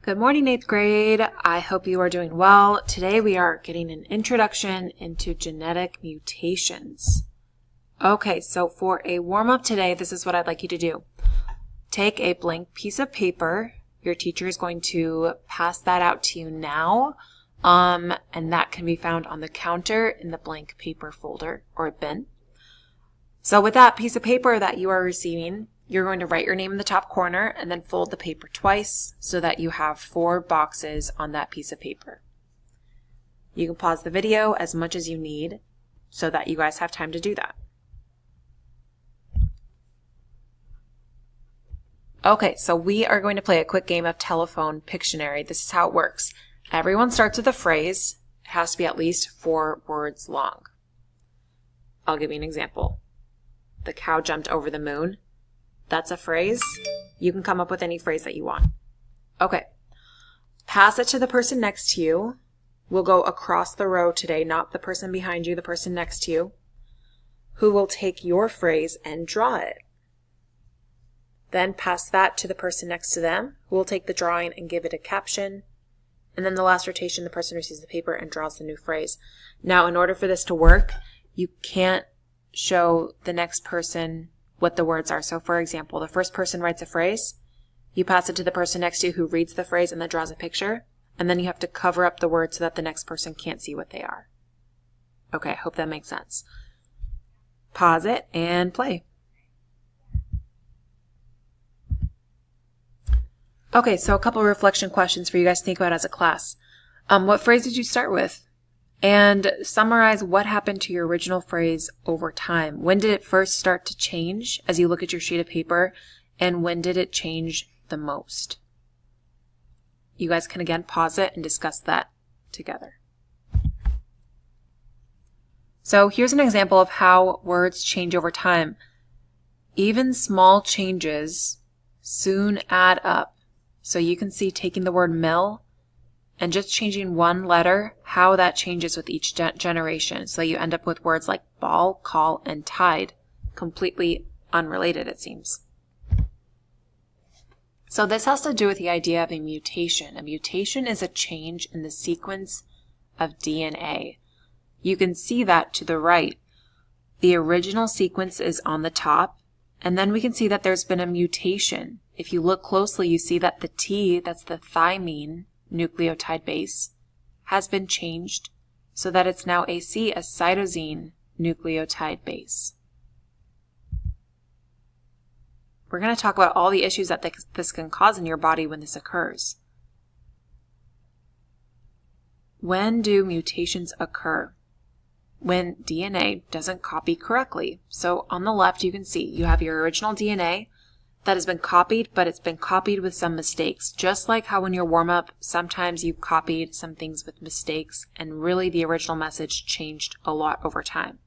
Good morning, 8th grade. I hope you are doing well. Today we are getting an introduction into genetic mutations. Okay, so for a warm-up today, this is what I'd like you to do. Take a blank piece of paper. Your teacher is going to pass that out to you now, and that can be found on the counter in the blank paper folder or bin. So with that piece of paper that you are receiving, you're going to write your name in the top corner and then fold the paper twice so that you have 4 boxes on that piece of paper. You can pause the video as much as you need so that you guys have time to do that. Okay, so we are going to play a quick game of telephone Pictionary. This is how it works. Everyone starts with a phrase. It has to be at least 4 words long. I'll give you an example. The cow jumped over the moon. That's a phrase. You can come up with any phrase that you want. Okay. Pass it to the person next to you. We'll go across the row today, not the person behind you, the person next to you, who will take your phrase and draw it. Then pass that to the person next to them, who will take the drawing and give it a caption. And then the last rotation, the person receives the paper and draws the new phrase. Now, in order for this to work, you can't show the next person what the words are. So for example, the first person writes a phrase, you pass it to the person next to you who reads the phrase and then draws a picture, and then you have to cover up the words so that the next person can't see what they are. Okay, I hope that makes sense. Pause it and play. Okay, so a couple of reflection questions for you guys to think about as a class. What phrase did you start with? And summarize what happened to your original phrase over time. When did it first start to change as you look at your sheet of paper? And when did it change the most? You guys can again pause it and discuss that together. So here's an example of how words change over time. Even small changes soon add up. So you can see taking the word mill and just changing one letter, how that changes with each generation. So you end up with words like ball, call, and tide. Completely unrelated, it seems. So this has to do with the idea of a mutation. A mutation is a change in the sequence of DNA. You can see that to the right. The original sequence is on the top, and then we can see that there's been a mutation. If you look closely, you see that the T, that's the thymine nucleotide base, has been changed so that it's now a cytosine nucleotide base. We're going to talk about all the issues that this can cause in your body when this occurs. When do mutations occur? When DNA doesn't copy correctly. So on the left you can see you have your original DNA that has been copied, but it's been copied with some mistakes. Just like how in your warm-up, sometimes you copied some things with mistakes, and really the original message changed a lot over time.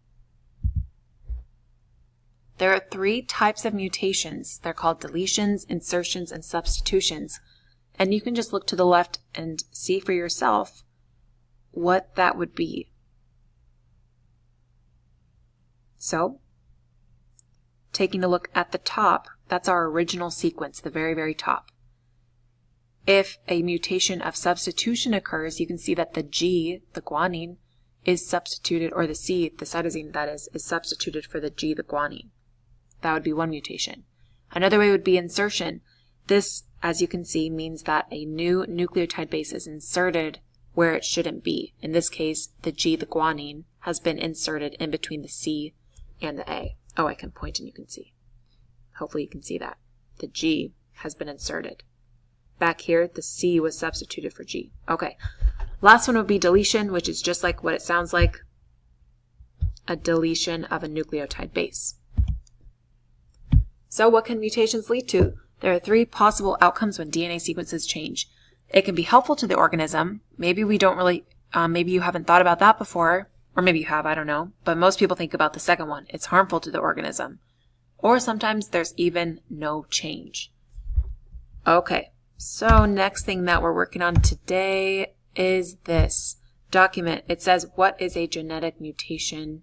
There are 3 types of mutations. They're called deletions, insertions, and substitutions. And you can just look to the left and see for yourself what that would be. So, taking a look at the top, that's our original sequence, the very, very top. If a mutation of substitution occurs, you can see that the G, the guanine, is substituted, or the C, the cytosine that is substituted for the G, the guanine. That would be one mutation. Another way would be insertion. This, as you can see, means that a new nucleotide base is inserted where it shouldn't be. In this case, the G, the guanine, has been inserted in between the C and the A. Oh, I can point and you can see. Hopefully you can see that. The G has been inserted. Back here, the C was substituted for G. Okay. Last one would be deletion, which is just like what it sounds like. A deletion of a nucleotide base. So what can mutations lead to? There are 3 possible outcomes when DNA sequences change. It can be helpful to the organism. Maybe we don't really, maybe you haven't thought about that before, or maybe you have, I don't know. But most people think about the second one. It's harmful to the organism. Or sometimes there's even no change. Okay, so next thing that we're working on today is this document. It says, what is a genetic mutation?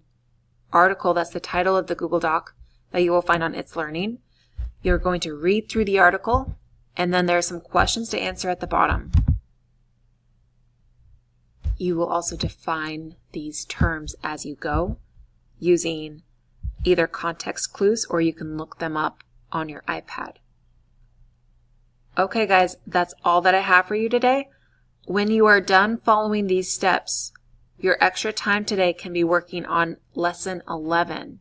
Article, that's the title of the Google Doc that you will find on It's Learning. You're going to read through the article And then there are some questions to answer at the bottom. You will also define these terms as you go using either context clues or you can look them up on your iPad. Okay guys, that's all that I have for you today. When you are done following these steps, your extra time today can be working on lesson 11.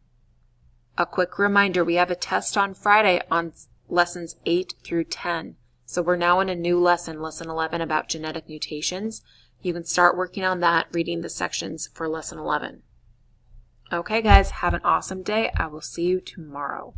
A quick reminder, we have a test on Friday on lessons 8 through 10. So we're now in a new lesson, lesson 11, about genetic mutations. You can start working on that, reading the sections for lesson 11. Okay guys, have an awesome day. I will see you tomorrow.